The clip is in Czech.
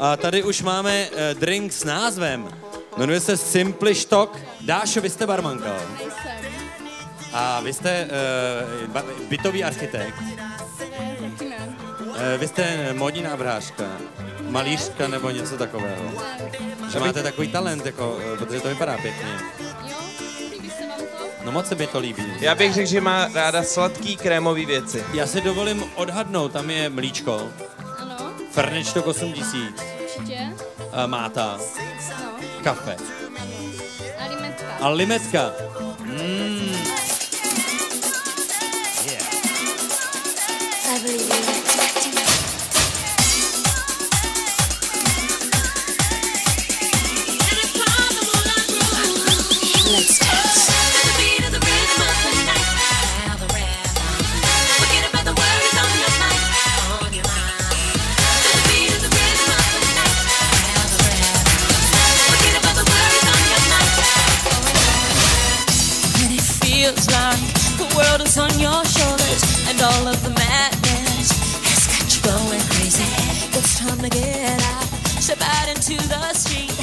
A tady už máme drink s názvem. Jmenuje se Simply Stock. Dášo, vy jste barmanka. Nejsem. A vy jste bytový architekt. Taky ne. Vy jste módní návrhářka, malířka nebo něco takového. Že máte takový talent, jako, protože to vypadá pěkně. Jo, líbí se vám to? No moc se mi to líbí. Já bych řekl, že má ráda sladký krémový věci. Já si dovolím odhadnout, tam je mlíčko, Ano, Ferničtok 8000, určitě. máta, No. kafe A limetka. a limetka. Yeah. I believe you were expecting me. Let's dance. Feels like the world is on your shoulders and all of the madness has got you going crazy. It's time to get out, step out into the street.